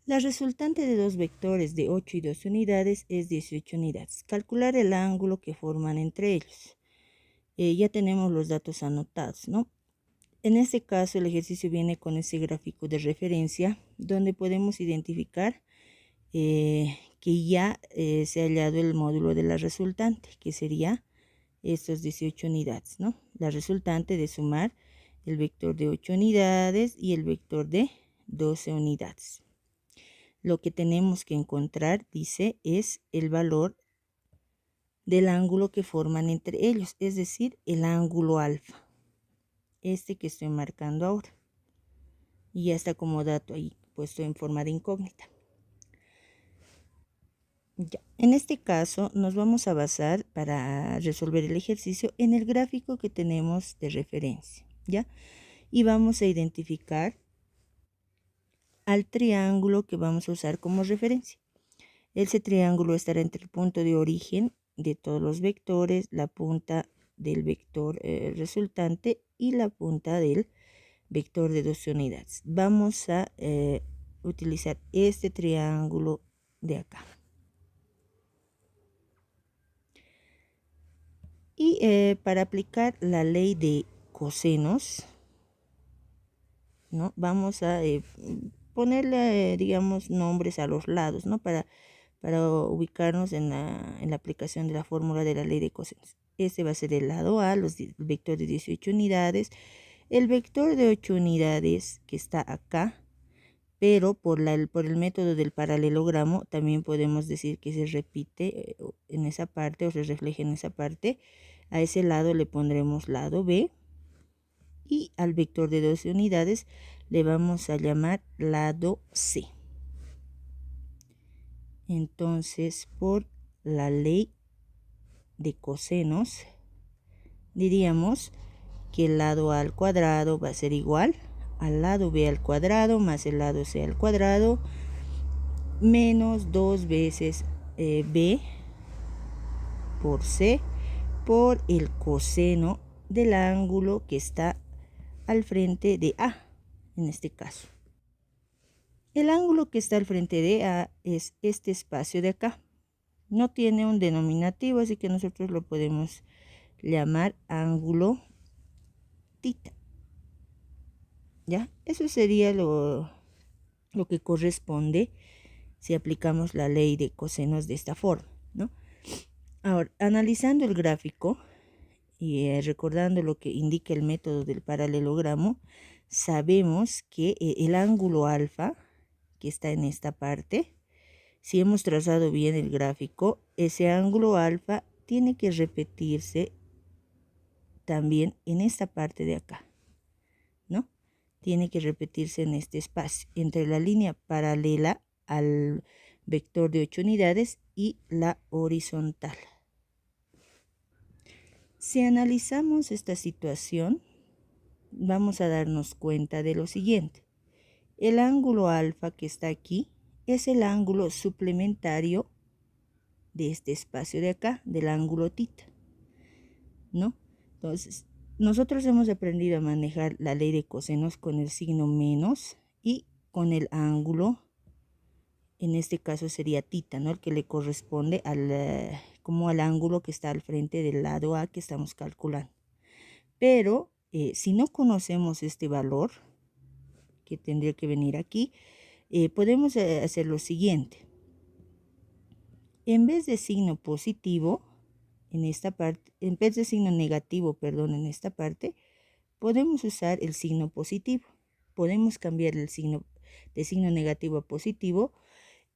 La resultante de dos vectores de 8 y 12 unidades es 18 unidades. Calcular el ángulo que forman entre ellos. Ya tenemos los datos anotados, ¿no? En este caso, el ejercicio viene con ese gráfico de referencia donde podemos identificar que ya se ha hallado el módulo de la resultante, que sería estos 18 unidades, ¿no? La resultante de sumar el vector de 8 unidades y el vector de 12 unidades. Lo que tenemos que encontrar, dice, es el valor del ángulo que forman entre ellos, es decir, el ángulo alfa, este que estoy marcando ahora. Y ya está como dato ahí puesto en forma de incógnita. Ya. En este caso nos vamos a basar para resolver el ejercicio en el gráfico que tenemos de referencia, ¿ya? Y vamos a identificar al triángulo que vamos a usar como referencia. Ese triángulo estará entre el punto de origen de todos los vectores, la punta del vector resultante y la punta del vector de 12 unidades. Vamos a utilizar este triángulo de acá. Y para aplicar la ley de cosenos, ¿no? Vamos a ponerle, digamos, nombres a los lados, ¿no? Para ubicarnos en la aplicación de la fórmula de la ley de cosenos. Este va a ser el lado A, el vector de 18 unidades, el vector de 8 unidades que está acá, pero por el método del paralelogramo también podemos decir que se repite en esa parte o se refleja en esa parte. A ese lado le pondremos lado B y al vector de 12 unidades le vamos a llamar lado C. Entonces, por la ley de cosenos, diríamos que el lado A al cuadrado va a ser igual al lado B al cuadrado más el lado C al cuadrado menos 2 veces B por C por el coseno del ángulo que está al frente de A, en este caso. El ángulo que está al frente de A es este espacio de acá. No tiene un denominativo, así que nosotros lo podemos llamar ángulo tita. ¿Ya? Eso sería lo que corresponde si aplicamos la ley de cosenos de esta forma, ¿no? Ahora, analizando el gráfico y recordando lo que indica el método del paralelogramo, sabemos que el ángulo alfa, que está en esta parte, si hemos trazado bien el gráfico, ese ángulo alfa tiene que repetirse también en esta parte de acá, ¿no? Tiene que repetirse en este espacio, entre la línea paralela al vector de 8 unidades y la horizontal. Si analizamos esta situación, vamos a darnos cuenta de lo siguiente. El ángulo alfa que está aquí es el ángulo suplementario de este espacio de acá, del ángulo tita, ¿no? Entonces, nosotros hemos aprendido a manejar la ley de cosenos con el signo menos y con el ángulo, en este caso sería tita, ¿no? El que le corresponde como al ángulo que está al frente del lado A que estamos calculando. Pero si no conocemos este valor, que tendría que venir aquí, podemos hacer lo siguiente. En vez de signo positivo, en esta parte, en vez de signo negativo, perdón, en esta parte, podemos usar el signo positivo. Podemos cambiar el signo de signo negativo a positivo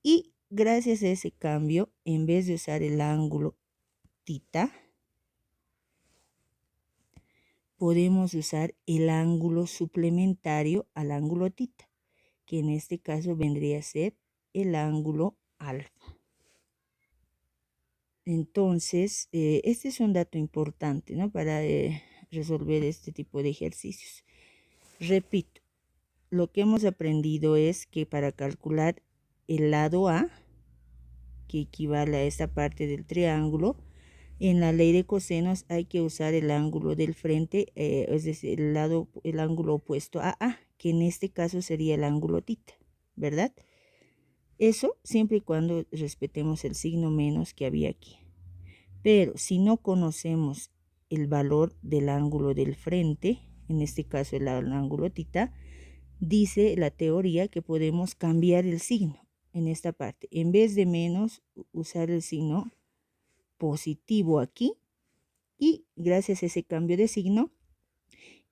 y gracias a ese cambio, en vez de usar el ángulo tita, podemos usar el ángulo suplementario al ángulo tita, que en este caso vendría a ser el ángulo alfa. Entonces, este es un dato importante, ¿no? Para resolver este tipo de ejercicios. Repito, lo que hemos aprendido es que para calcular el lado A, que equivale a esta parte del triángulo, en la ley de cosenos hay que usar el ángulo del frente, es decir, el ángulo opuesto a A, que en este caso sería el ángulo tita, ¿verdad? Eso siempre y cuando respetemos el signo menos que había aquí. Pero si no conocemos el valor del ángulo del frente, en este caso el ángulo θ, dice la teoría que podemos cambiar el signo en esta parte. En vez de menos, usar el signo positivo aquí, y gracias a ese cambio de signo,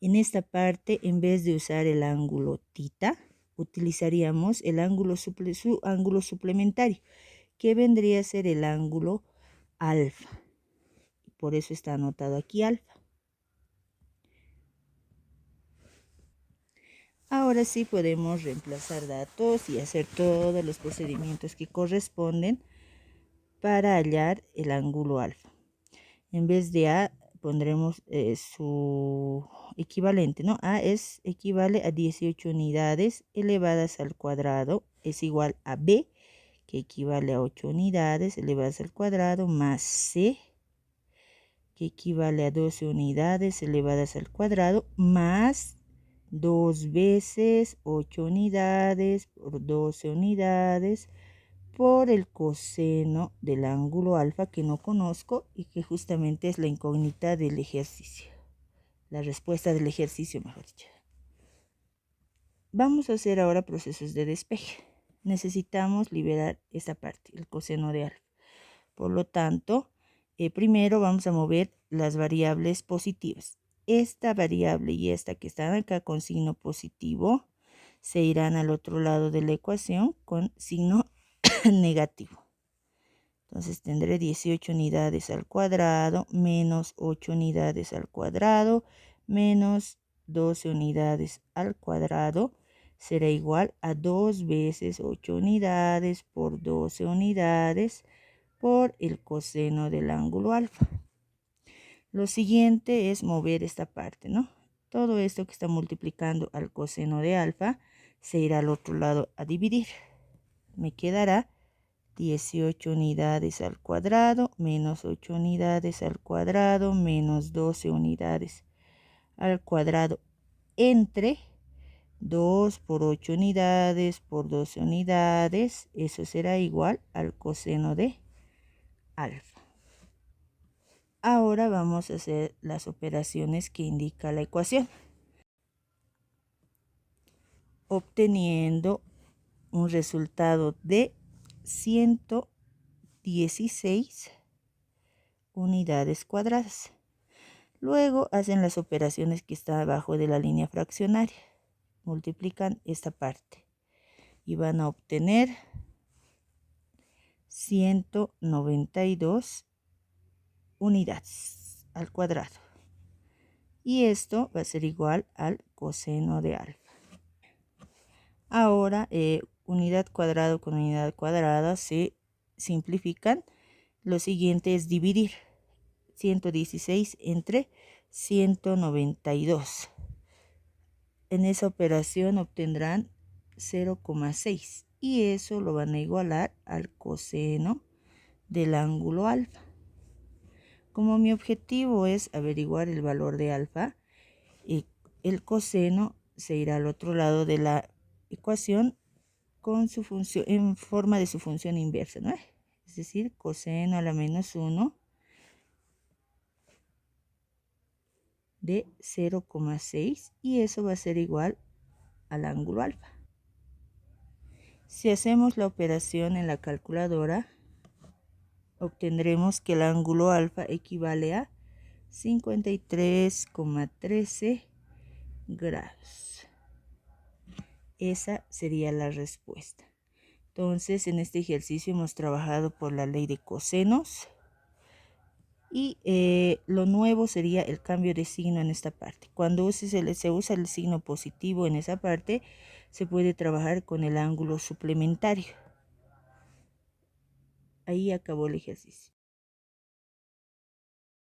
en esta parte, en vez de usar el ángulo θ, utilizaríamos el ángulo su ángulo suplementario, que vendría a ser el ángulo alfa. Por eso está anotado aquí alfa. Ahora sí podemos reemplazar datos y hacer todos los procedimientos que corresponden para hallar el ángulo alfa. En vez de A pondremos su equivalente, ¿no? A equivale a 18 unidades elevadas al cuadrado, es igual a B, que equivale a 8 unidades elevadas al cuadrado, más C, que equivale a 12 unidades elevadas al cuadrado, más 2 veces 8 unidades por 12 unidades por el coseno del ángulo alfa, que no conozco y que justamente es la incógnita del ejercicio, la respuesta del ejercicio, mejor dicho. Vamos a hacer ahora procesos de despeje. Necesitamos liberar esta parte, el coseno de alfa. Por lo tanto, primero vamos a mover las variables positivas. Esta variable y esta que están acá con signo positivo se irán al otro lado de la ecuación con signo negativo. Entonces tendré 18 unidades al cuadrado menos 8 unidades al cuadrado menos 12 unidades al cuadrado será igual a 2 veces 8 unidades por 12 unidades por el coseno del ángulo alfa. Lo siguiente es mover esta parte, ¿no? Todo esto que está multiplicando al coseno de alfa se irá al otro lado a dividir. Me quedará 18 unidades al cuadrado menos 8 unidades al cuadrado menos 12 unidades al cuadrado entre 2 por 8 unidades por 12 unidades. Eso será igual al coseno de alfa. Ahora vamos a hacer las operaciones que indica la ecuación, obteniendo un resultado de 116 unidades cuadradas. Luego hacen las operaciones que está abajo de la línea fraccionaria. Multiplican esta parte y van a obtener 192 unidades al cuadrado. Y esto va a ser igual al coseno de alfa. Ahora, unidad cuadrada con unidad cuadrada se simplifican. Lo siguiente es dividir 116 entre 192. En esa operación obtendrán 0,6 y eso lo van a igualar al coseno del ángulo alfa. Como mi objetivo es averiguar el valor de alfa, el coseno se irá al otro lado de la ecuación con su función en forma de su función inversa, ¿no? Es decir, coseno a la menos 1 de 0,6 y eso va a ser igual al ángulo alfa. Si hacemos la operación en la calculadora, obtendremos que el ángulo alfa equivale a 53,13 grados. Esa sería la respuesta. Entonces, en este ejercicio hemos trabajado por la ley de cosenos. Y lo nuevo sería el cambio de signo en esta parte. Cuando se usa el signo positivo en esa parte, se puede trabajar con el ángulo suplementario. Ahí acabó el ejercicio.